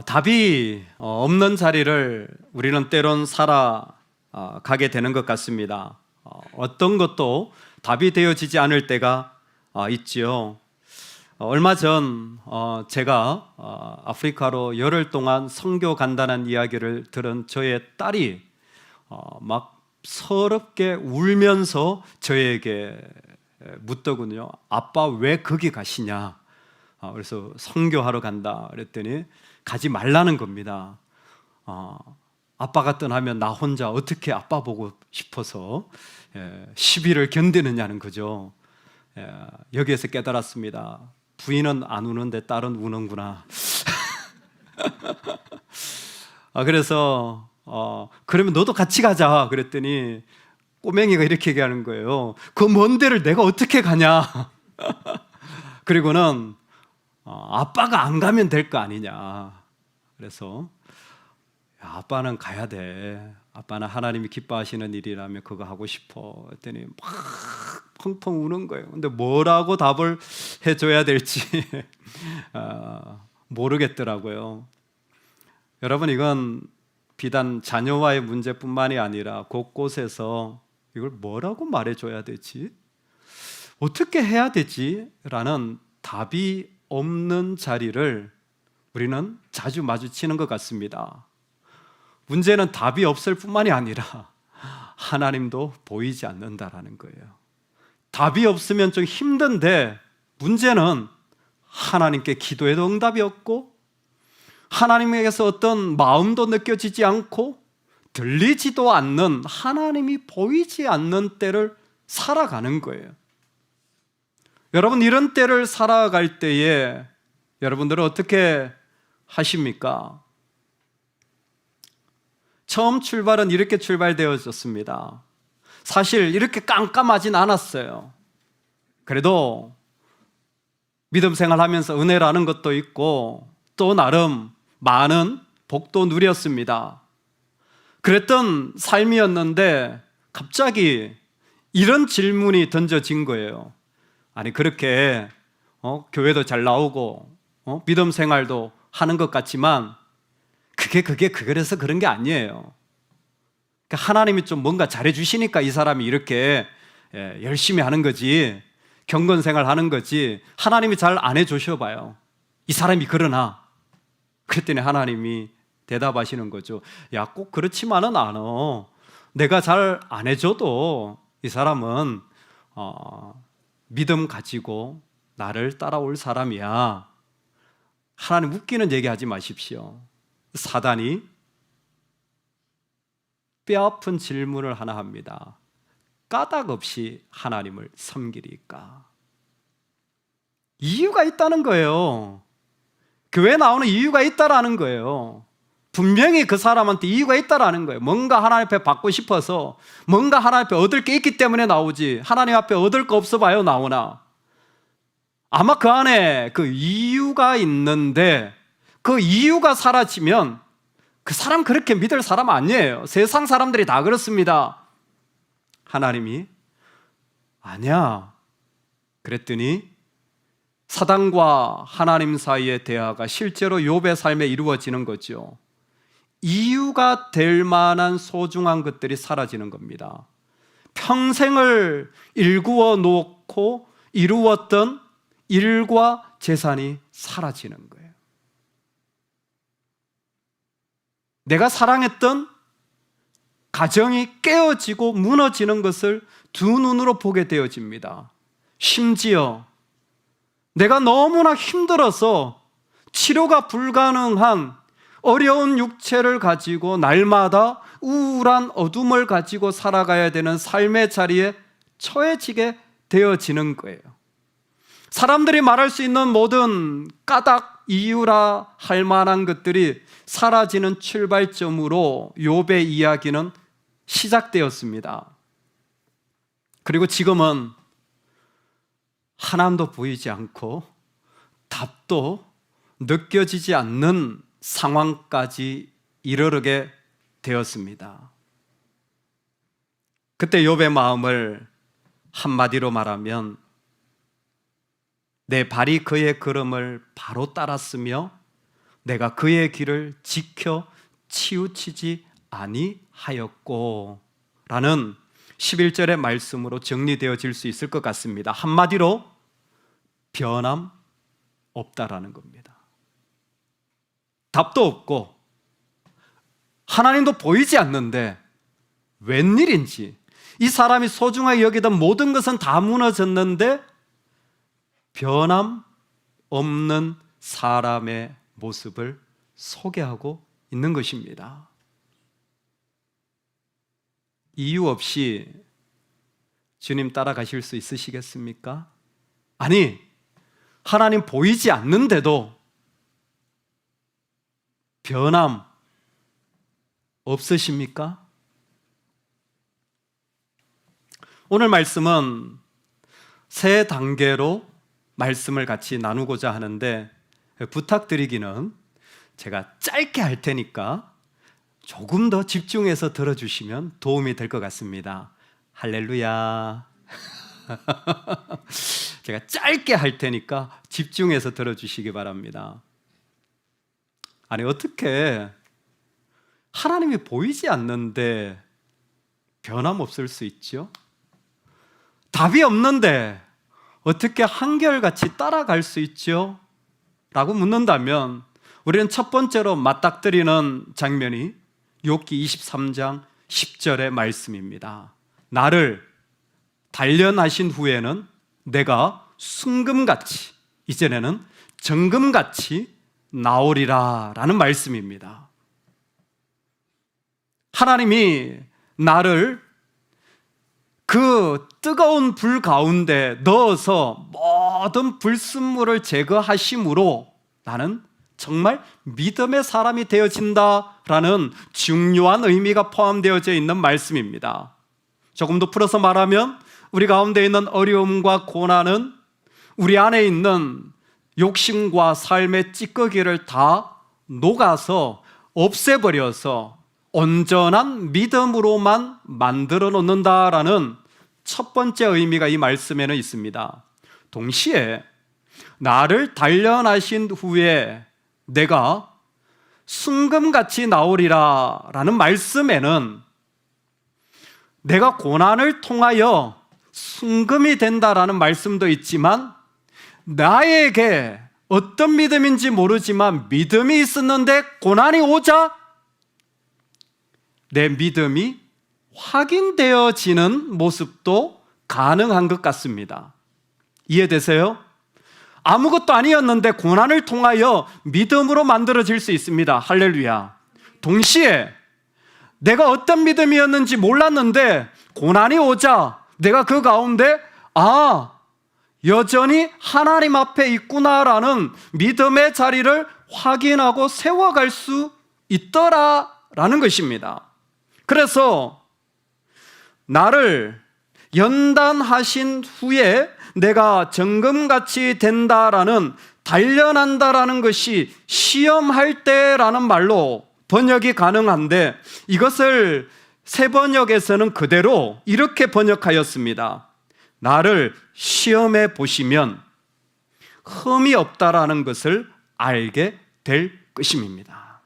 답이 없는 자리를 우리는 때론 살아가게 되는 것 같습니다. 어떤 것도 답이 되어지지 않을 때가 있지요. 얼마 전 제가 아프리카로 열흘 동안 선교 간다는 이야기를 들은 저의 딸이 막 서럽게 울면서 저에게 묻더군요. 아빠 왜 거기 가시냐? 그래서 선교하러 간다 그랬더니 가지 말라는 겁니다. 아빠가 떠나면 나 혼자 어떻게 아빠 보고 싶어서 시비를 견디느냐는 거죠. 여기에서 깨달았습니다. 부인은 안 우는데 딸은 우는구나. 그래서 그러면 너도 같이 가자 그랬더니 꼬맹이가 이렇게 얘기하는 거예요. 그 먼 데를 내가 어떻게 가냐. 그리고는 아빠가 안 가면 될 거 아니냐. 그래서 아빠는 가야 돼. 아빠는 하나님이 기뻐하시는 일이라면 그거 하고 싶어. 그랬더니 막 펑펑 우는 거예요. 근데 뭐라고 답을 해줘야 될지 모르겠더라고요. 여러분, 이건 비단 자녀와의 문제뿐만이 아니라 곳곳에서 이걸 뭐라고 말해줘야 되지? 어떻게 해야 되지? 라는 답이 없는 자리를 우리는 자주 마주치는 것 같습니다. 문제는 답이 없을 뿐만이 아니라 하나님도 보이지 않는다라는 거예요. 답이 없으면 좀 힘든데 문제는 하나님께 기도해도 응답이 없고 하나님에게서 어떤 마음도 느껴지지 않고 들리지도 않는, 하나님이 보이지 않는 때를 살아가는 거예요. 여러분, 이런 때를 살아갈 때에 여러분들은 어떻게 하십니까? 처음 출발은 이렇게 출발되어졌습니다. 사실 이렇게 깜깜하진 않았어요. 그래도 믿음 생활하면서 은혜라는 것도 있고 또 나름 많은 복도 누렸습니다. 그랬던 삶이었는데 갑자기 이런 질문이 던져진 거예요. 아니, 그렇게 교회도 잘 나오고 믿음 생활도 하는 것 같지만 그게 그래서 그런 게 아니에요. 그러니까 하나님이 좀 뭔가 잘해주시니까 이 사람이 이렇게 열심히 하는 거지, 경건 생활 하는 거지, 하나님이 잘 안 해주셔봐요. 이 사람이 그러나. 그랬더니 하나님이 대답하시는 거죠. 야, 꼭 그렇지만은 않아. 내가 잘 안 해줘도 이 사람은 믿음 가지고 나를 따라올 사람이야. 하나님 웃기는 얘기하지 마십시오. 사단이 뼈아픈 질문을 하나 합니다. 까닭 없이 하나님을 섬기리까? 이유가 있다는 거예요. 교회 나오는 이유가 있다라는 거예요. 분명히 그 사람한테 이유가 있다라는 거예요. 뭔가 하나님 앞에 받고 싶어서, 뭔가 하나님 앞에 얻을 게 있기 때문에 나오지, 하나님 앞에 얻을 거 없어 봐요 나오나? 아마 그 안에 그 이유가 있는데 그 이유가 사라지면 그 사람 그렇게 믿을 사람 아니에요. 세상 사람들이 다 그렇습니다. 하나님이 아니야 그랬더니 사단과 하나님 사이의 대화가 실제로 욥의 삶에 이루어지는 거죠. 이유가 될 만한 소중한 것들이 사라지는 겁니다. 평생을 일구어 놓고 이루었던 일과 재산이 사라지는 거예요. 내가 사랑했던 가정이 깨어지고 무너지는 것을 두 눈으로 보게 되어집니다. 심지어 내가 너무나 힘들어서 치료가 불가능한 어려운 육체를 가지고 날마다 우울한 어둠을 가지고 살아가야 되는 삶의 자리에 처해지게 되어지는 거예요. 사람들이 말할 수 있는 모든 까닭, 이유라 할 만한 것들이 사라지는 출발점으로 욥의 이야기는 시작되었습니다. 그리고 지금은 하나님도 보이지 않고 답도 느껴지지 않는 상황까지 이르게 되었습니다. 그때 욥의 마음을 한마디로 말하면 내 발이 그의 걸음을 바로 따랐으며 내가 그의 길을 지켜 치우치지 아니하였고 라는 11절의 말씀으로 정리되어질 수 있을 것 같습니다. 한마디로 변함 없다라는 겁니다. 답도 없고 하나님도 보이지 않는데 웬일인지 이 사람이 소중하게 여기던 모든 것은 다 무너졌는데 변함 없는 사람의 모습을 소개하고 있는 것입니다. 이유 없이 주님 따라가실 수 있으시겠습니까? 아니, 하나님 보이지 않는데도 변함 없으십니까? 오늘 말씀은 세 단계로 말씀을 같이 나누고자 하는데 부탁드리기는 제가 짧게 할 테니까 조금 더 집중해서 들어주시면 도움이 될 것 같습니다. 할렐루야. 제가 짧게 할 테니까 집중해서 들어주시기 바랍니다. 아니, 어떻게 하나님이 보이지 않는데 변함없을 수 있죠? 답이 없는데 어떻게 한결같이 따라갈 수 있죠? 라고 묻는다면 우리는 첫 번째로 맞닥뜨리는 장면이 욥기 23장 10절의 말씀입니다. 나를 단련하신 후에는 내가 순금같이, 이전에는 정금같이 나오리라 라는 말씀입니다. 하나님이 나를 그 뜨거운 불 가운데 넣어서 모든 불순물을 제거하심으로 나는 정말 믿음의 사람이 되어진다라는 중요한 의미가 포함되어져 있는 말씀입니다. 조금 더 풀어서 말하면 우리 가운데 있는 어려움과 고난은 우리 안에 있는 욕심과 삶의 찌꺼기를 다 녹아서 없애버려서 온전한 믿음으로만 만들어 놓는다라는 첫 번째 의미가 이 말씀에는 있습니다. 동시에 나를 단련하신 후에 내가 순금같이 나오리라 라는 말씀에는 내가 고난을 통하여 순금이 된다라는 말씀도 있지만 나에게 어떤 믿음인지 모르지만 믿음이 있었는데 고난이 오자 내 믿음이 확인되어지는 모습도 가능한 것 같습니다. 이해되세요? 아무것도 아니었는데 고난을 통하여 믿음으로 만들어질 수 있습니다. 할렐루야. 동시에 내가 어떤 믿음이었는지 몰랐는데 고난이 오자 내가 그 가운데 여전히 하나님 앞에 있구나라는 믿음의 자리를 확인하고 세워갈 수 있더라라는 것입니다. 그래서 나를 연단하신 후에 내가 정금같이 된다라는 단련한다라는 것이 시험할 때라는 말로 번역이 가능한데 이것을 새 번역에서는 그대로 이렇게 번역하였습니다. 나를 시험해 보시면 흠이 없다라는 것을 알게 될 것임입니다.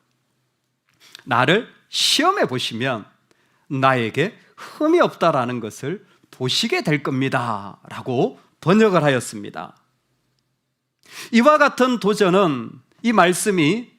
나를 시험해 보시면 나에게 흠이 없다라는 것을 보시게 될 겁니다 라고 번역을 하였습니다. 이와 같은 도전은 이 말씀이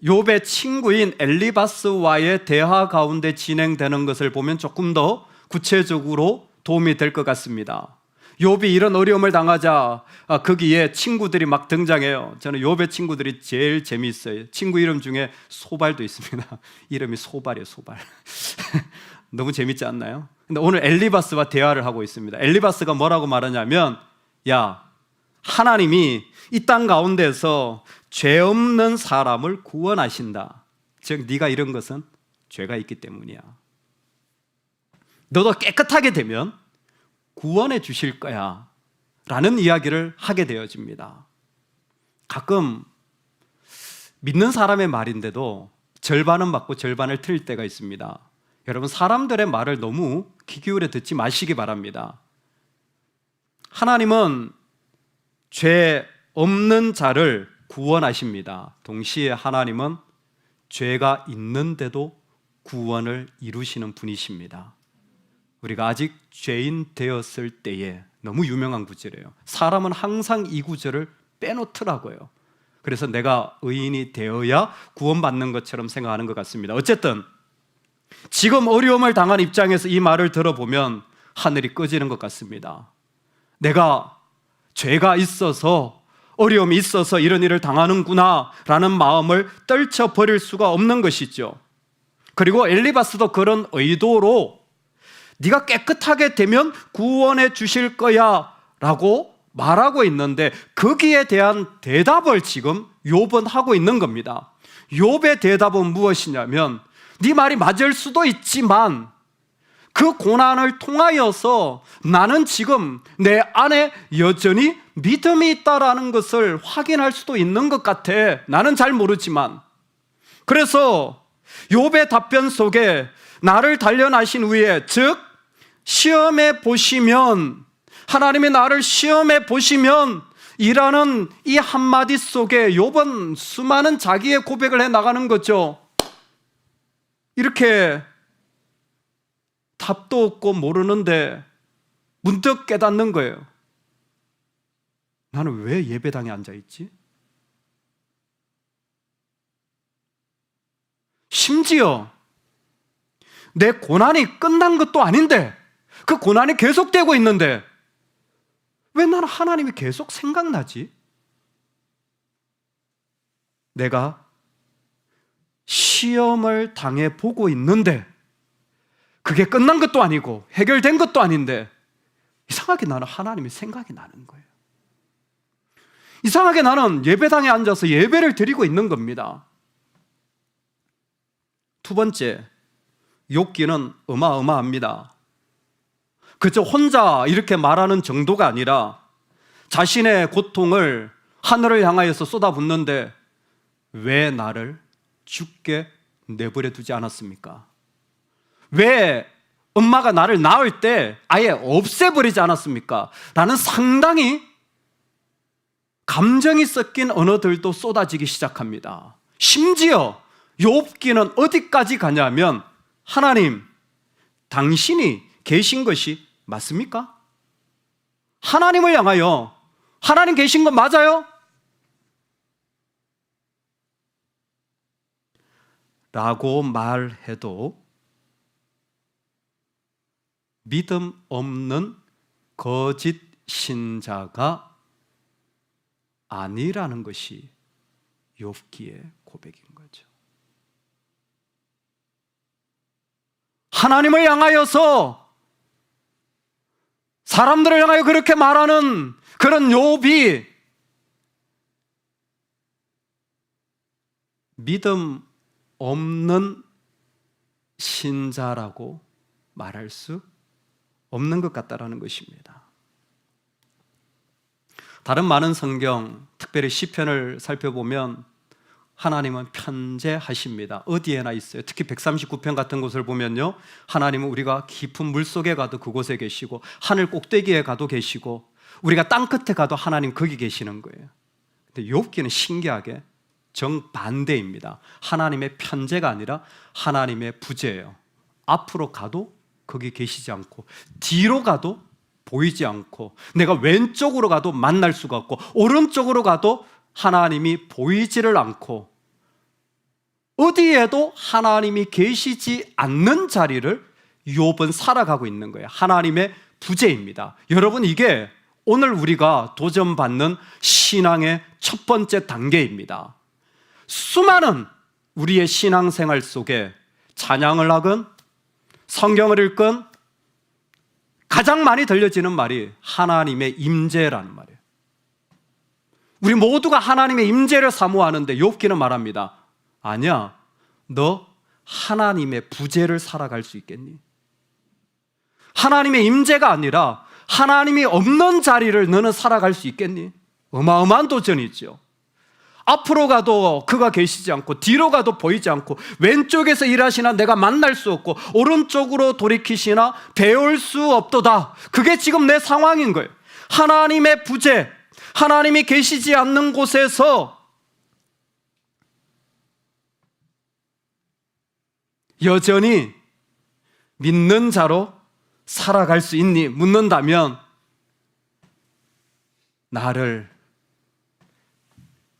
욥의 친구인 엘리바스와의 대화 가운데 진행되는 것을 보면 조금 더 구체적으로 도움이 될 것 같습니다. 욥이 이런 어려움을 당하자 거기에 친구들이 막 등장해요. 저는 욥의 친구들이 제일 재미있어요. 친구 이름 중에 소발도 있습니다. 이름이 소발이에요. 소발. 너무 재밌지 않나요? 근데 오늘 엘리바스와 대화를 하고 있습니다. 엘리바스가 뭐라고 말하냐면 야, 하나님이 이 땅 가운데서 죄 없는 사람을 구원하신다. 즉 네가 이런 것은 죄가 있기 때문이야. 너도 깨끗하게 되면 구원해 주실 거야 라는 이야기를 하게 되어집니다. 가끔 믿는 사람의 말인데도 절반은 맞고 절반을 틀릴 때가 있습니다. 여러분, 사람들의 말을 너무 귀 기울여 듣지 마시기 바랍니다. 하나님은 죄 없는 자를 구원하십니다. 동시에 하나님은 죄가 있는데도 구원을 이루시는 분이십니다. 우리가 아직 죄인 되었을 때에, 너무 유명한 구절이에요. 사람은 항상 이 구절을 빼놓더라고요. 그래서 내가 의인이 되어야 구원받는 것처럼 생각하는 것 같습니다. 어쨌든 지금 어려움을 당한 입장에서 이 말을 들어보면 하늘이 꺼지는 것 같습니다. 내가 죄가 있어서, 어려움이 있어서 이런 일을 당하는구나 라는 마음을 떨쳐버릴 수가 없는 것이죠. 그리고 엘리바스도 그런 의도로 네가 깨끗하게 되면 구원해 주실 거야 라고 말하고 있는데, 거기에 대한 대답을 지금 욥은 하고 있는 겁니다. 욥의 대답은 무엇이냐면, 네 말이 맞을 수도 있지만 그 고난을 통하여서 나는 지금 내 안에 여전히 믿음이 있다라는 것을 확인할 수도 있는 것 같아. 나는 잘 모르지만. 그래서 욥의 답변 속에 나를 단련하신 후에, 즉 시험해 보시면, 하나님이 나를 시험해 보시면 이라는 이 한마디 속에 욥은 수많은 자기의 고백을 해 나가는 거죠. 이렇게 답도 없고 모르는데 문득 깨닫는 거예요. 나는 왜 예배당에 앉아있지? 심지어 내 고난이 끝난 것도 아닌데, 그 고난이 계속되고 있는데 왜 나는 하나님이 계속 생각나지? 내가 시험을 당해 보고 있는데 그게 끝난 것도 아니고 해결된 것도 아닌데 이상하게 나는 하나님이 생각이 나는 거예요. 이상하게 나는 예배당에 앉아서 예배를 드리고 있는 겁니다. 두 번째, 욥기는 어마어마합니다. 그저 혼자 이렇게 말하는 정도가 아니라 자신의 고통을 하늘을 향하여서 쏟아붓는데, 왜 나를 죽게 내버려 두지 않았습니까? 왜 엄마가 나를 낳을 때 아예 없애버리지 않았습니까? 라는 상당히 감정이 섞인 언어들도 쏟아지기 시작합니다. 심지어 욥기는 어디까지 가냐면, 하나님, 당신이 계신 것이 맞습니까? 하나님을 향하여 하나님 계신 건 맞아요? 라고 말해도 믿음 없는 거짓 신자가 아니라는 것이 욥기의 고백인 거죠. 하나님을 향하여서, 사람들을 향하여 그렇게 말하는 그런 욥이 믿음 없는 신자라고 말할 수 없는 것 같다라는 것입니다. 다른 많은 성경, 특별히 시편을 살펴보면 하나님은 편재하십니다. 어디에나 있어요. 특히 139편 같은 곳을 보면요, 하나님은 우리가 깊은 물속에 가도 그곳에 계시고, 하늘 꼭대기에 가도 계시고, 우리가 땅끝에 가도 하나님 거기 계시는 거예요. 근데 욥기는 신기하게 정반대입니다. 하나님의 편재가 아니라 하나님의 부재예요. 앞으로 가도 거기 계시지 않고, 뒤로 가도 보이지 않고, 내가 왼쪽으로 가도 만날 수가 없고, 오른쪽으로 가도 하나님이 보이지를 않고, 어디에도 하나님이 계시지 않는 자리를 욥은 살아가고 있는 거예요. 하나님의 부재입니다. 여러분, 이게 오늘 우리가 도전받는 신앙의 첫 번째 단계입니다. 수많은 우리의 신앙생활 속에 찬양을 하건 성경을 읽건 가장 많이 들려지는 말이 하나님의 임재라는 말이에요. 우리 모두가 하나님의 임재를 사모하는데 욥기는 말합니다. 아니야, 너 하나님의 부재를 살아갈 수 있겠니? 하나님의 임재가 아니라 하나님이 없는 자리를 너는 살아갈 수 있겠니? 어마어마한 도전이죠. 앞으로 가도 그가 계시지 않고, 뒤로 가도 보이지 않고, 왼쪽에서 일하시나 내가 만날 수 없고, 오른쪽으로 돌이키시나 배울 수 없도다. 그게 지금 내 상황인 거예요. 하나님의 부재, 하나님이 계시지 않는 곳에서 여전히 믿는 자로 살아갈 수 있니? 묻는다면 나를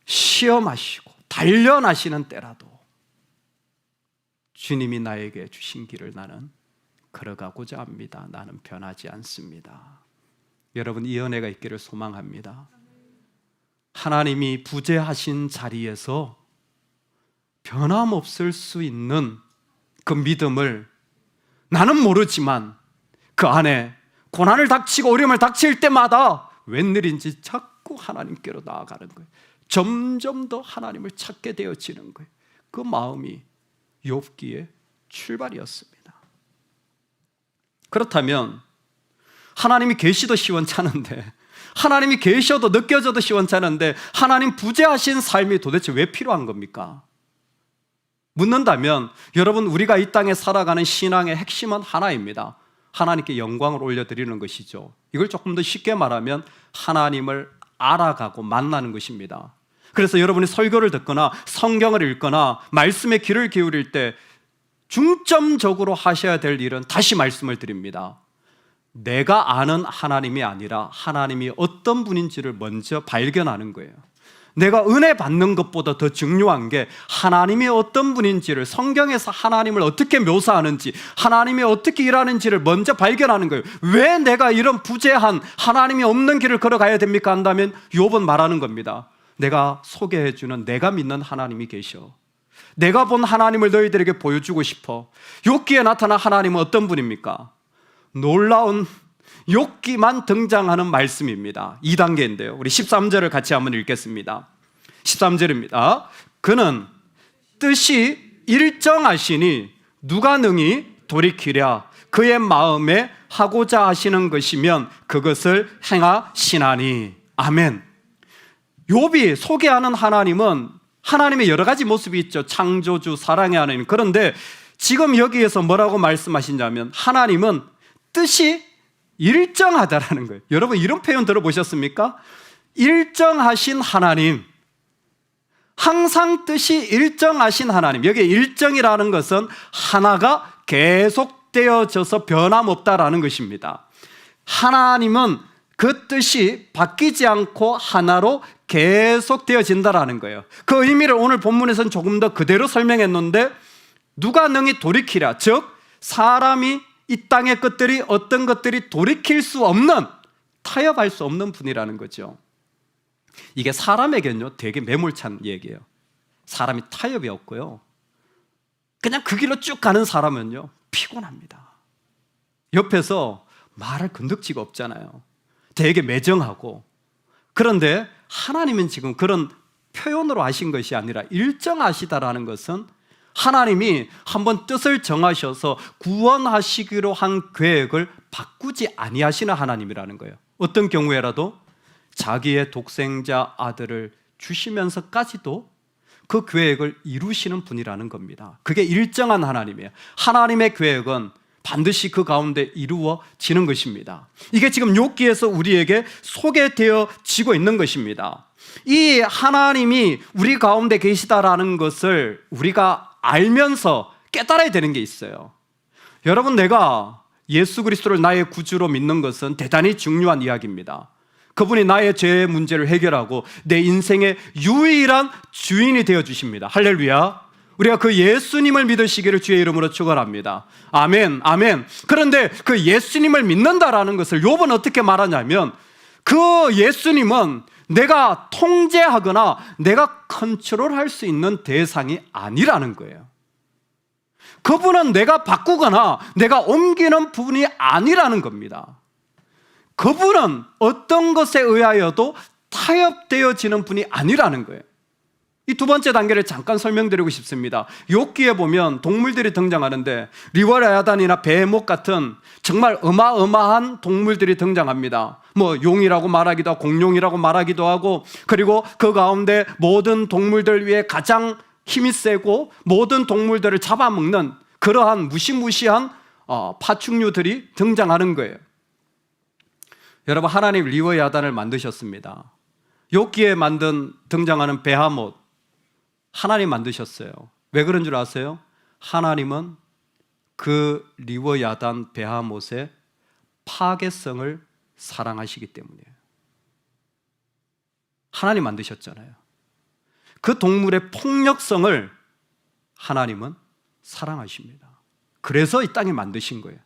시험하시고 단련하시는 때라도 주님이 나에게 주신 길을 나는 걸어가고자 합니다. 나는 변하지 않습니다. 여러분, 이 은혜가 있기를 소망합니다. 하나님이 부재하신 자리에서 변함없을 수 있는 그 믿음을 나는 모르지만 그 안에 고난을 닥치고 어려움을 닥칠 때마다 웬일인지 자꾸 하나님께로 나아가는 거예요. 점점 더 하나님을 찾게 되어지는 거예요. 그 마음이 욥기의 출발이었습니다. 그렇다면 하나님이 계시도 시원찮은데, 하나님이 계셔도 느껴져도 시원찮은데 하나님 부재하신 삶이 도대체 왜 필요한 겁니까? 묻는다면 여러분, 우리가 이 땅에 살아가는 신앙의 핵심은 하나입니다. 하나님께 영광을 올려드리는 것이죠. 이걸 조금 더 쉽게 말하면 하나님을 알아가고 만나는 것입니다. 그래서 여러분이 설교를 듣거나 성경을 읽거나 말씀에 귀를 기울일 때 중점적으로 하셔야 될 일은, 다시 말씀을 드립니다, 내가 아는 하나님이 아니라 하나님이 어떤 분인지를 먼저 발견하는 거예요. 내가 은혜 받는 것보다 더 중요한 게 하나님이 어떤 분인지를, 성경에서 하나님을 어떻게 묘사하는지, 하나님이 어떻게 일하는지를 먼저 발견하는 거예요. 왜 내가 이런 부재한 하나님이 없는 길을 걸어가야 됩니까? 한다면 욥은 말하는 겁니다. 내가 소개해주는, 내가 믿는 하나님이 계셔. 내가 본 하나님을 너희들에게 보여주고 싶어. 욥기에 나타난 하나님은 어떤 분입니까? 놀라운 욥기만 등장하는 말씀입니다. 2단계인데요. 우리 13절을 같이 한번 읽겠습니다. 13절입니다. 그는 뜻이 일정하시니 누가 능히 돌이키랴. 그의 마음에 하고자 하시는 것이면 그것을 행하시나니. 아멘. 욥이 소개하는 하나님은 하나님의 여러 가지 모습이 있죠. 창조주, 사랑의 하나님. 그런데 지금 여기에서 뭐라고 말씀하시냐면 하나님은 뜻이 일정하다라는 거예요. 여러분, 이런 표현 들어보셨습니까? 일정하신 하나님, 항상 뜻이 일정하신 하나님. 여기 일정이라는 것은 하나가 계속되어져서 변함없다라는 것입니다. 하나님은 그 뜻이 바뀌지 않고 하나로 계속되어진다라는 거예요. 그 의미를 오늘 본문에서는 조금 더 그대로 설명했는데, 누가 능히 돌이키랴, 즉 사람이 이 땅의 것들이, 어떤 것들이 돌이킬 수 없는, 타협할 수 없는 분이라는 거죠. 이게 사람에게는요 되게 매몰찬 얘기예요. 사람이 타협이 없고요, 그냥 그 길로 쭉 가는 사람은요 피곤합니다. 옆에서 말할 건덕지가 없잖아요. 되게 매정하고. 그런데 하나님은 지금 그런 표현으로 하신 것이 아니라 일정하시다라는 것은 하나님이 한번 뜻을 정하셔서 구원하시기로 한 계획을 바꾸지 아니하시는 하나님이라는 거예요. 어떤 경우에라도 자기의 독생자 아들을 주시면서까지도 그 계획을 이루시는 분이라는 겁니다. 그게 일정한 하나님이에요. 하나님의 계획은 반드시 그 가운데 이루어지는 것입니다. 이게 지금 욥기에서 우리에게 소개되어지고 있는 것입니다. 이 하나님이 우리 가운데 계시다라는 것을 우리가 알면서 깨달아야 되는 게 있어요. 여러분, 내가 예수 그리스도를 나의 구주로 믿는 것은 대단히 중요한 이야기입니다. 그분이 나의 죄의 문제를 해결하고 내 인생의 유일한 주인이 되어주십니다. 할렐루야. 우리가 그 예수님을 믿으시기를 주의 이름으로 축원합니다. 아멘, 아멘. 그런데 그 예수님을 믿는다라는 것을 욥은 어떻게 말하냐면, 그 예수님은 내가 통제하거나 내가 컨트롤할 수 있는 대상이 아니라는 거예요. 그분은 내가 바꾸거나 내가 옮기는 부분이 아니라는 겁니다. 그분은 어떤 것에 의하여도 타협되어지는 분이 아니라는 거예요. 이 두 번째 단계를 잠깐 설명드리고 싶습니다. 욥기에 보면 동물들이 등장하는데 리워야단이나 베목 같은 정말 어마어마한 동물들이 등장합니다. 뭐 용이라고 말하기도 하고 공룡이라고 말하기도 하고, 그리고 그 가운데 모든 동물들 위에 가장 힘이 세고 모든 동물들을 잡아먹는 그러한 무시무시한 파충류들이 등장하는 거예요. 여러분, 하나님 리워야단을 만드셨습니다. 욥기에 등장하는 베하못, 하나님 만드셨어요. 왜 그런 줄 아세요? 하나님은 그 리워야단 베하못의 파괴성을 사랑하시기 때문이에요. 하나님 만드셨잖아요. 그 동물의 폭력성을 하나님은 사랑하십니다. 그래서 이 땅에 만드신 거예요.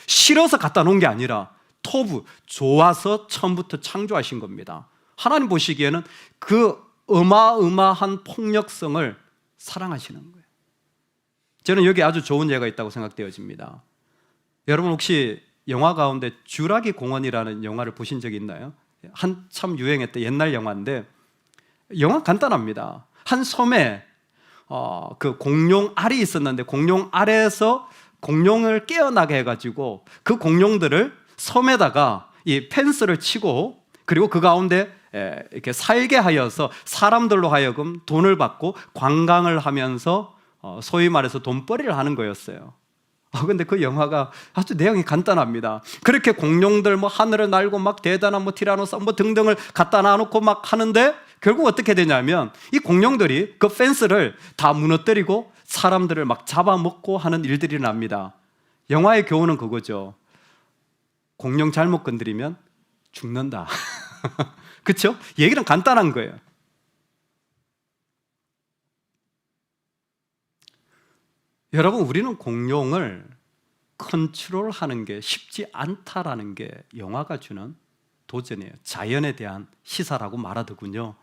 싫어서 갖다 놓은 게 아니라 토부, 좋아서 처음부터 창조하신 겁니다. 하나님 보시기에는 그 어마어마한 폭력성을 사랑하시는 거예요. 저는 여기 아주 좋은 예가 있다고 생각되어집니다. 여러분 혹시 영화 가운데 쥬라기 공원이라는 영화를 보신 적이 있나요? 한참 유행했던 옛날 영화인데, 영화 간단합니다. 한 섬에 그 공룡 알이 있었는데, 공룡 알에서 공룡을 깨어나게 해가지고 그 공룡들을 섬에다가 이 펜스를 치고, 그리고 그 가운데 이렇게 살게 하여서 사람들로 하여금 돈을 받고 관광을 하면서 소위 말해서 돈벌이를 하는 거였어요. 근데 그 영화가 아주 내용이 간단합니다. 그렇게 공룡들 뭐 하늘을 날고 막 대단한 뭐 티라노사우루스 뭐 등등을 갖다 놔놓고 막 하는데, 결국 어떻게 되냐면 이 공룡들이 그 펜스를 다 무너뜨리고 사람들을 막 잡아먹고 하는 일들이 납니다. 영화의 교훈은 그거죠. 공룡 잘못 건드리면 죽는다. 그렇죠? 얘기는 간단한 거예요. 여러분, 우리는 공룡을 컨트롤하는 게 쉽지 않다라는 게 영화가 주는 도전이에요. 자연에 대한 시사라고 말하더군요.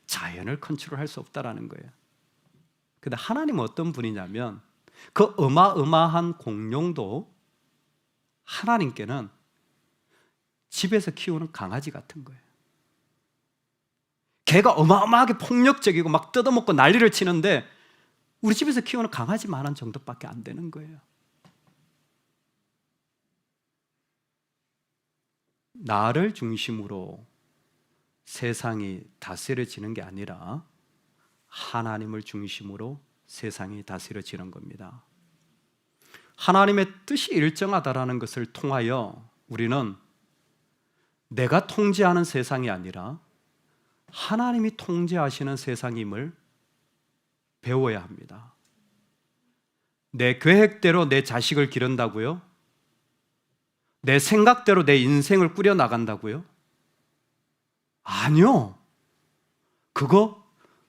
자연을 컨트롤할 수 없다라는 거예요. 근데 하나님은 어떤 분이냐면, 그 어마어마한 공룡도 하나님께는 집에서 키우는 강아지 같은 거예요. 걔가 어마어마하게 폭력적이고 막 뜯어먹고 난리를 치는데 우리 집에서 키우는 강아지만한 정도밖에 안 되는 거예요. 나를 중심으로 세상이 다스려지는 게 아니라 하나님을 중심으로 세상이 다스려지는 겁니다. 하나님의 뜻이 일정하다라는 것을 통하여 우리는 내가 통제하는 세상이 아니라 하나님이 통제하시는 세상임을 배워야 합니다. 내 계획대로 내 자식을 기른다고요? 내 생각대로 내 인생을 꾸려나간다고요? 아니요. 그거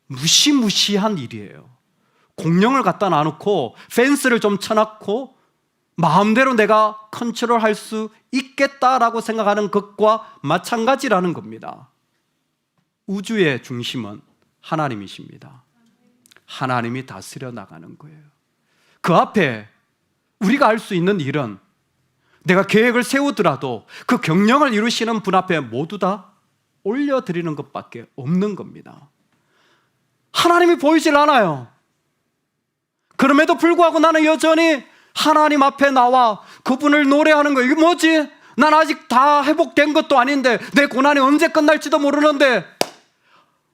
무시무시한 일이에요. 공룡을 갖다 놔놓고 펜스를 좀 쳐놨고 마음대로 내가 컨트롤할 수 있겠다라고 생각하는 것과 마찬가지라는 겁니다. 우주의 중심은 하나님이십니다. 하나님이 다스려 나가는 거예요. 그 앞에 우리가 할 수 있는 일은 내가 계획을 세우더라도 그 경영을 이루시는 분 앞에 모두 다 올려드리는 것밖에 없는 겁니다. 하나님이 보이질 않아요. 그럼에도 불구하고 나는 여전히 하나님 앞에 나와 그분을 노래하는 거예요. 이게 뭐지? 난 아직 다 회복된 것도 아닌데, 내 고난이 언제 끝날지도 모르는데,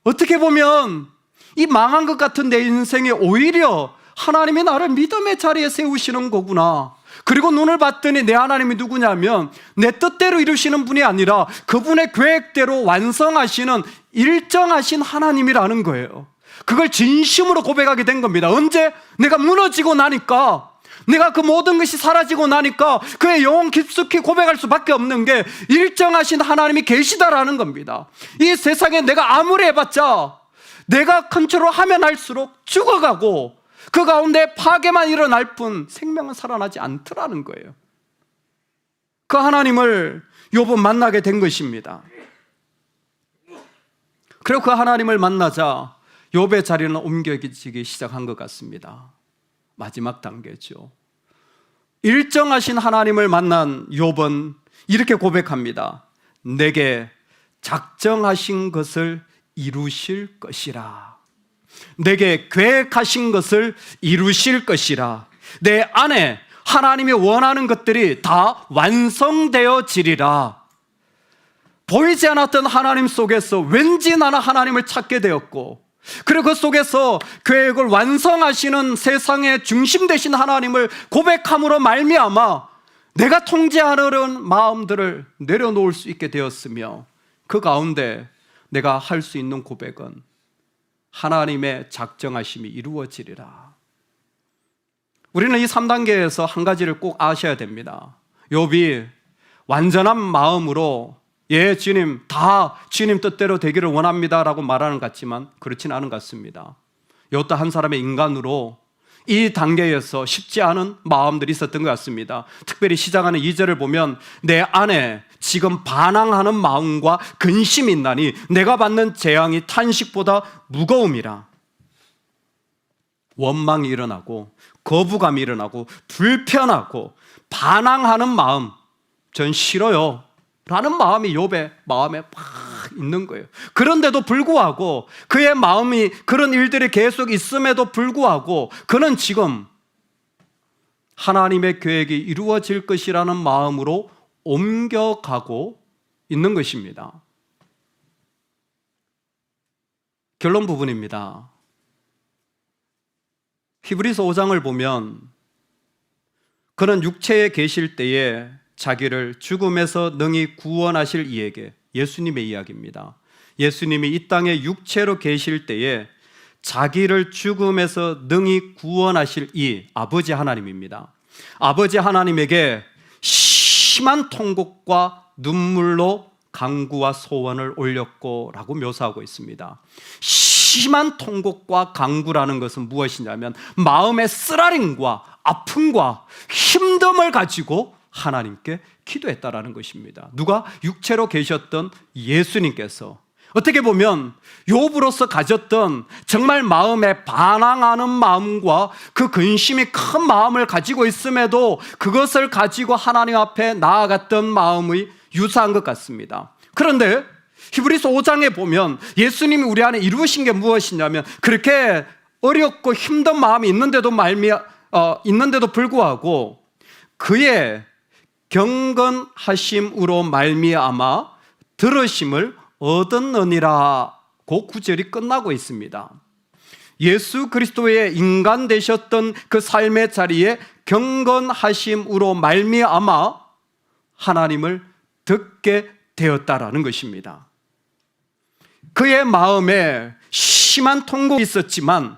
어떻게 보면 이 망한 것 같은 내 인생에 오히려 하나님이 나를 믿음의 자리에 세우시는 거구나. 그리고 눈을 봤더니 내 하나님이 누구냐면 내 뜻대로 이루시는 분이 아니라 그분의 계획대로 완성하시는 일정하신 하나님이라는 거예요. 그걸 진심으로 고백하게 된 겁니다. 언제? 내가 무너지고 나니까, 내가 그 모든 것이 사라지고 나니까 그의 영혼 깊숙이 고백할 수밖에 없는 게 일정하신 하나님이 계시다라는 겁니다. 이 세상에 내가 아무리 해봤자 내가 컨트롤하면 할수록 죽어가고 그 가운데 파괴만 일어날 뿐 생명은 살아나지 않더라는 거예요. 그 하나님을 욥은 만나게 된 것입니다. 그리고 그 하나님을 만나자 욥의 자리는 옮겨지기 시작한 것 같습니다. 마지막 단계죠. 일정하신 하나님을 만난 욥은 이렇게 고백합니다. 내게 작정하신 것을 이루실 것이라. 내게 계획하신 것을 이루실 것이라. 내 안에 하나님이 원하는 것들이 다 완성되어지리라. 보이지 않았던 하나님 속에서 왠지 나는 하나님을 찾게 되었고, 그리고 그 속에서 계획을 완성하시는 세상의 중심 되신 하나님을 고백함으로 말미암아 내가 통제하려는 마음들을 내려놓을 수 있게 되었으며, 그 가운데 내가 할 수 있는 고백은 하나님의 작정하심이 이루어지리라. 우리는 이 3단계에서 한 가지를 꼭 아셔야 됩니다. 욥이 완전한 마음으로 주님, 다 주님 뜻대로 되기를 원합니다라고 말하는 것 같지만 그렇진 않은 것 같습니다. 욥도 한 사람의 인간으로 이 단계에서 쉽지 않은 마음들이 있었던 것 같습니다. 특별히 시작하는 2절을 보면 내 안에 지금 반항하는 마음과 근심이 있나니 내가 받는 재앙이 탄식보다 무거움이라. 원망이 일어나고 거부감이 일어나고 불편하고 반항하는 마음, 전 싫어요 라는 마음이 욥의 마음에 막 있는 거예요. 그런데도 불구하고 그의 마음이 그런 일들이 계속 있음에도 불구하고 그는 지금 하나님의 계획이 이루어질 것이라는 마음으로 옮겨가고 있는 것입니다. 결론 부분입니다. 히브리서 5장을 보면 그는 육체에 계실 때에 자기를 죽음에서 능히 구원하실 이에게, 예수님의 이야기입니다. 예수님이 이 땅에 육체로 계실 때에 자기를 죽음에서 능히 구원하실 이 아버지 하나님입니다. 아버지 하나님에게 심한 통곡과 눈물로 간구와 소원을 올렸고 라고 묘사하고 있습니다. 심한 통곡과 간구라는 것은 무엇이냐면 마음의 쓰라림과 아픔과 힘듦을 가지고 하나님께 기도했다라는 것입니다. 누가? 육체로 계셨던 예수님께서 어떻게 보면 욥으로서 가졌던 정말 마음에 반항하는 마음과 그 근심이 큰 마음을 가지고 있음에도 그것을 가지고 하나님 앞에 나아갔던 마음의 유사한 것 같습니다. 그런데 히브리서 5장에 보면 예수님이 우리 안에 이루신 게 무엇이냐면 그렇게 어렵고 힘든 마음이 있는데도 불구하고 그의 경건하심으로 말미암아 들으심을 얻었느니라고 구절이 끝나고 있습니다. 예수 그리스도의 인간 되셨던 그 삶의 자리에 경건하심으로 말미암아 하나님을 듣게 되었다라는 것입니다. 그의 마음에 심한 통곡이 있었지만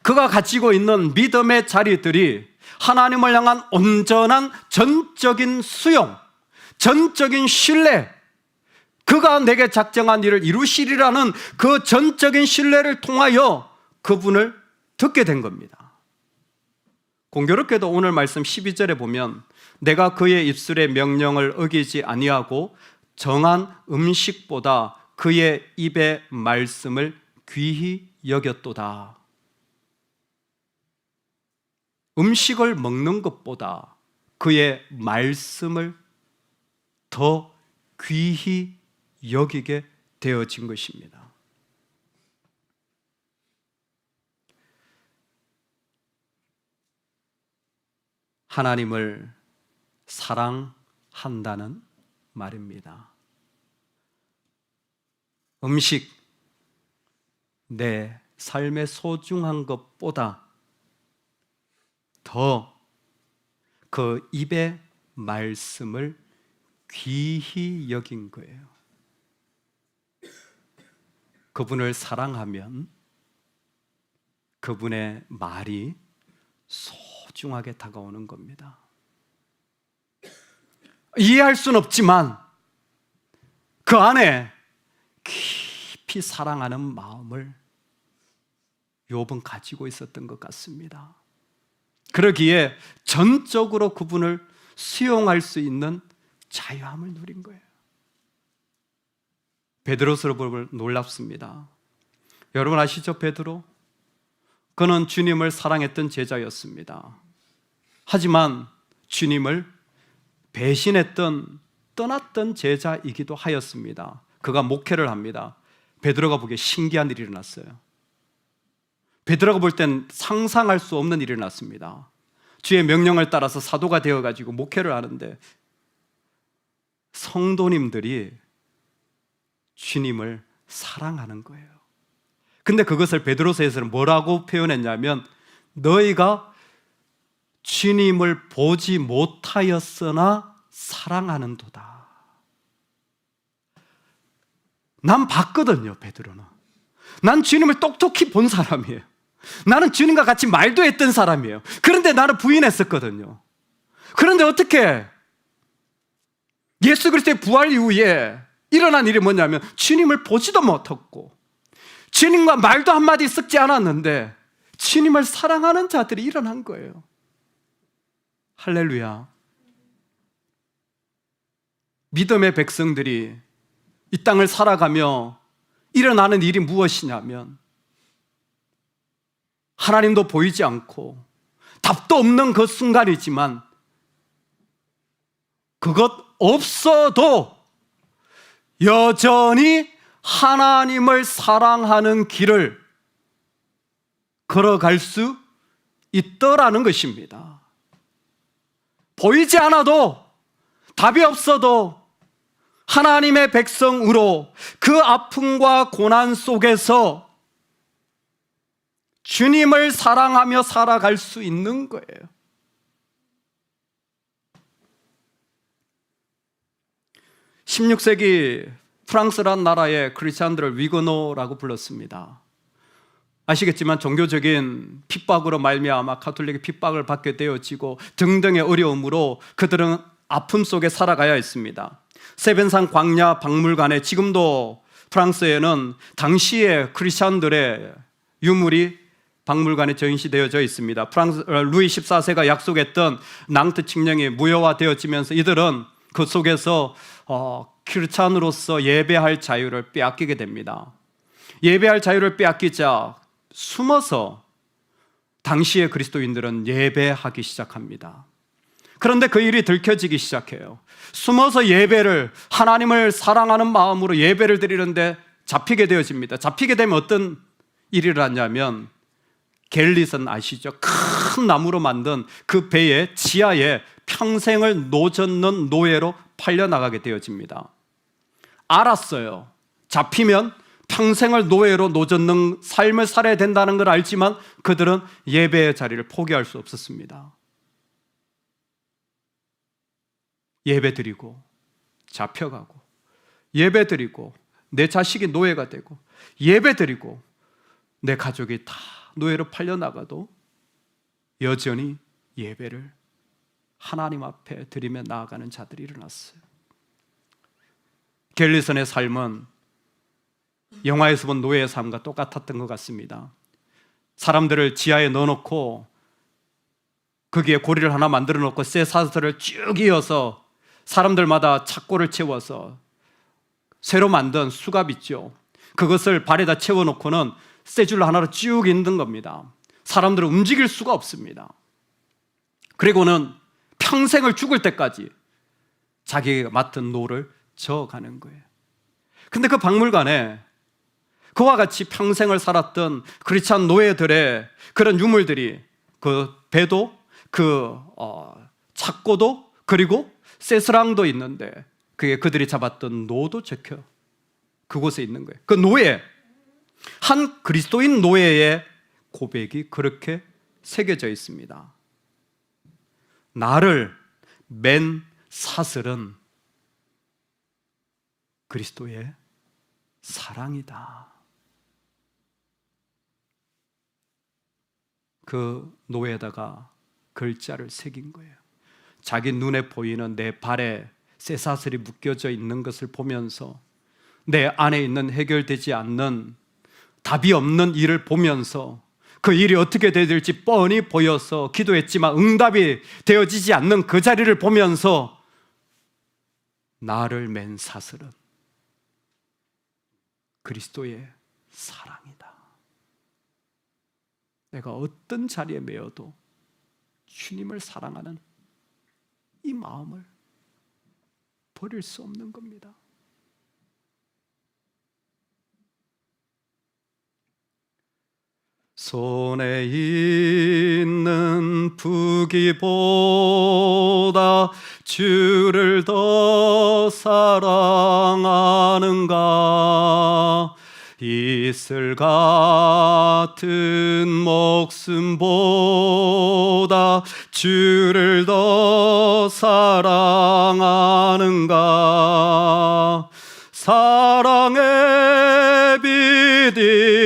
그가 가지고 있는 믿음의 자리들이 하나님을 향한 온전한 전적인 수용, 전적인 신뢰, 그가 내게 작정한 일을 이루시리라는 그 전적인 신뢰를 통하여 그분을 듣게 된 겁니다. 공교롭게도 오늘 말씀 12절에 보면 내가 그의 입술의 명령을 어기지 아니하고 정한 음식보다 그의 입의 말씀을 귀히 여겼도다. 음식을 먹는 것보다 그의 말씀을 더 귀히 여기게 되어진 것입니다. 하나님을 사랑한다는 말입니다. 음식, 내 삶의 소중한 것보다 더 그 입의 말씀을 귀히 여긴 거예요. 그분을 사랑하면 그분의 말이 소중하게 다가오는 겁니다. 이해할 수는 없지만 그 안에 깊이 사랑하는 마음을 욥은 가지고 있었던 것 같습니다. 그러기에 전적으로 그분을 수용할 수 있는 자유함을 누린 거예요. 베드로서로 보면 놀랍습니다. 여러분 아시죠? 베드로? 그는 주님을 사랑했던 제자였습니다. 하지만 주님을 배신했던, 떠났던 제자이기도 하였습니다. 그가 목회를 합니다. 베드로가 보기에 신기한 일이 일어났어요. 베드로가 볼 땐 상상할 수 없는 일이 일어났습니다. 주의 명령을 따라서 사도가 되어가지고 목회를 하는데 성도님들이 주님을 사랑하는 거예요. 근데 그것을 베드로서에서는 뭐라고 표현했냐면 너희가 주님을 보지 못하였으나 사랑하는도다. 난 봤거든요. 베드로는 난 주님을 똑똑히 본 사람이에요. 나는 주님과 같이 말도 했던 사람이에요. 그런데 나는 부인했었거든요. 그런데 어떻게 예수 그리스도의 부활 이후에 일어난 일이 뭐냐면 주님을 보지도 못했고 주님과 말도 한마디 섞지 않았는데 주님을 사랑하는 자들이 일어난 거예요. 할렐루야. 믿음의 백성들이 이 땅을 살아가며 일어나는 일이 무엇이냐면 하나님도 보이지 않고 답도 없는 그 순간이지만 그것 없어도 여전히 하나님을 사랑하는 길을 걸어갈 수 있더라는 것입니다. 보이지 않아도 답이 없어도 하나님의 백성으로 그 아픔과 고난 속에서 주님을 사랑하며 살아갈 수 있는 거예요. 16세기 프랑스란 나라의 크리스찬들을 위그노라고 불렀습니다. 아시겠지만 종교적인 핍박으로 말미암아 가톨릭의 핍박을 받게 되어지고 등등의 어려움으로 그들은 아픔 속에 살아가야 했습니다. 세벤산 광야 박물관에 지금도 프랑스에는 당시의 크리스찬들의 유물이 박물관에 전시되어져 있습니다. 루이 14세가 약속했던 낭트 칙령이 무효화되어지면서 이들은 그 속에서 크리스찬으로서 예배할 자유를 빼앗기게 됩니다. 예배할 자유를 빼앗기자 숨어서 당시의 그리스도인들은 예배하기 시작합니다. 그런데 그 일이 들켜지기 시작해요. 숨어서 예배를, 하나님을 사랑하는 마음으로 예배를 드리는데 잡히게 되어집니다. 잡히게 되면 어떤 일이 일어나냐면 갤릿은 아시죠? 큰 나무로 만든 그 배의 지하에 평생을 노젓는 노예로 팔려나가게 되어집니다. 알았어요. 잡히면 평생을 노예로 노젓는 삶을 살아야 된다는 걸 알지만 그들은 예배의 자리를 포기할 수 없었습니다. 예배드리고 잡혀가고 예배드리고 내 자식이 노예가 되고 예배드리고 내 가족이 다 노예로 팔려나가도 여전히 예배를 하나님 앞에 드리며 나아가는 자들이 일어났어요. 갤리선의 삶은 영화에서 본 노예의 삶과 똑같았던 것 같습니다. 사람들을 지하에 넣어놓고 거기에 고리를 하나 만들어 놓고 쇠사슬을 쭉 이어서 사람들마다 착고를 채워서 새로 만든 수갑 있죠. 그것을 발에다 채워놓고는 쇠줄로 하나로 쭉 있는 겁니다. 사람들은 움직일 수가 없습니다. 그리고는 평생을 죽을 때까지 자기가 맡은 노를 저어가는 거예요. 근데 그 박물관에 그와 같이 평생을 살았던 크리스찬 노예들의 그런 유물들이 그 배도 그 착고도 그리고 쇠스랑도 있는데 그게 그들이 잡았던 노도 적혀 그곳에 있는 거예요. 그 노예, 한 그리스도인 노예의 고백이 그렇게 새겨져 있습니다. 나를 맨 사슬은 그리스도의 사랑이다. 그 노예에다가 글자를 새긴 거예요. 자기 눈에 보이는 내 발에 쇠사슬이 묶여져 있는 것을 보면서 내 안에 있는 해결되지 않는 답이 없는 일을 보면서 그 일이 어떻게 될지 뻔히 보여서 기도했지만 응답이 되어지지 않는 그 자리를 보면서 나를 맨 사슬은 그리스도의 사랑이다. 내가 어떤 자리에 매여도 주님을 사랑하는 이 마음을 버릴 수 없는 겁니다. 손에 있는 부귀보다 주를 더 사랑하는가? 이슬 같은 목숨보다 주를 더 사랑하는가? 사랑의 빛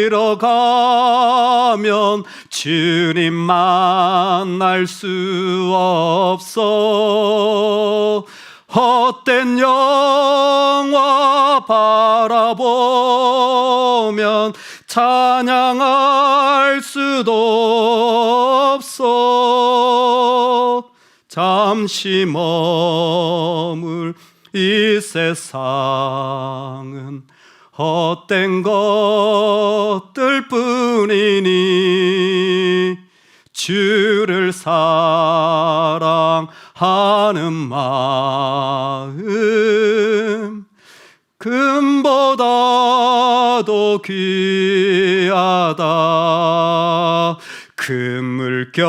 잃어가면 주님 만날 수 없어 헛된 영화 바라보면 찬양할 수도 없어 잠시 머물 이 세상은 헛된 것들 뿐이니 주를 사랑하는 마음 금보다도 귀하다 금물결이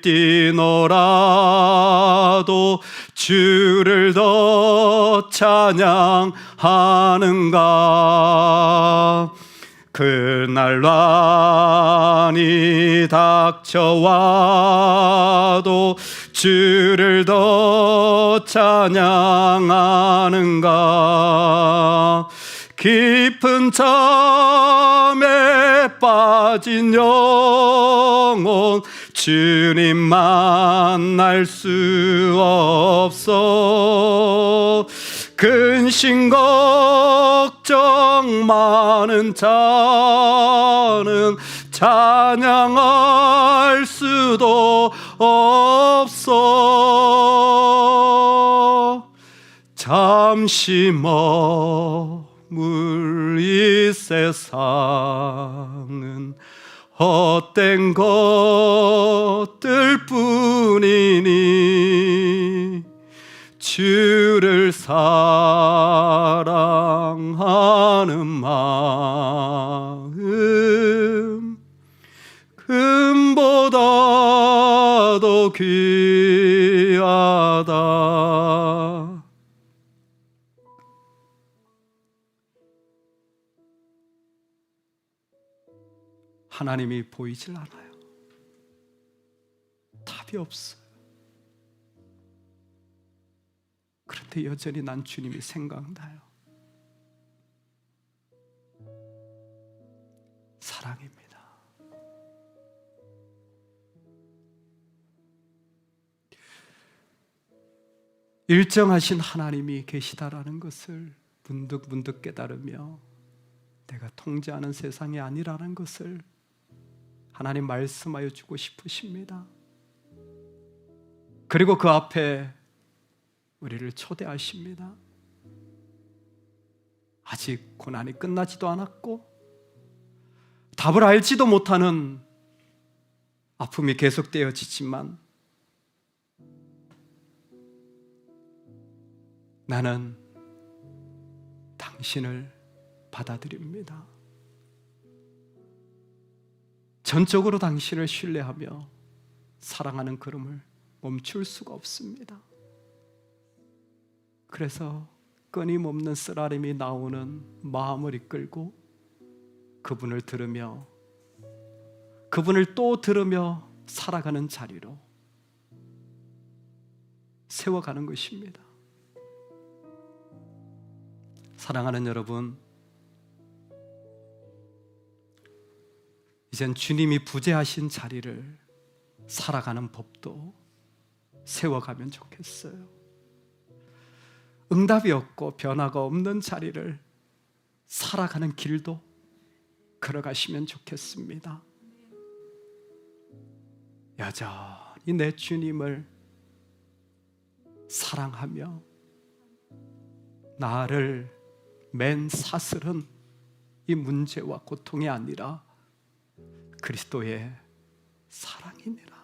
뛰노라도 주를 더 찬양하는가 그날 난이 닥쳐와도 주를 더 찬양하는가 깊은 잠에 빠진 영혼 주님 만날 수 없어 근심 걱정 많은 자는 찬양할 수도 없어 잠시 머물 이 세상은 헛된 것들 뿐이니 주를 사랑하는 마음 금보다도 귀하다. 하나님이 보이질 않아요. 답이 없어요. 그런데 여전히 난 주님이 생각나요. 사랑입니다. 일정하신 하나님이 계시다라는 것을 문득문득 깨달으며 내가 통제하는 세상이 아니라는 것을 하나님 말씀하여 주고 싶으십니다. 그리고 그 앞에 우리를 초대하십니다. 아직 고난이 끝나지도 않았고 답을 알지도 못하는 아픔이 계속되어지지만 나는 당신을 받아들입니다. 전적으로 당신을 신뢰하며 사랑하는 걸음을 멈출 수가 없습니다. 그래서 끊임없는 쓰라림이 나오는 마음을 이끌고 그분을 들으며 그분을 또 들으며 살아가는 자리로 세워가는 것입니다. 사랑하는 여러분, 이젠 주님이 부재하신 자리를 살아가는 법도 세워가면 좋겠어요. 응답이 없고 변화가 없는 자리를 살아가는 길도 걸어가시면 좋겠습니다. 여전히 내 주님을 사랑하며 나를 맨 사슬은 이 문제와 고통이 아니라 그리스도의 사랑이니라.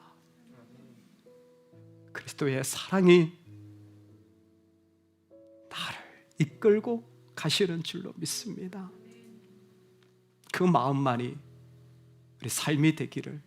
그리스도의 사랑이 나를 이끌고 가시는 줄로 믿습니다. 그 마음만이 우리 삶이 되기를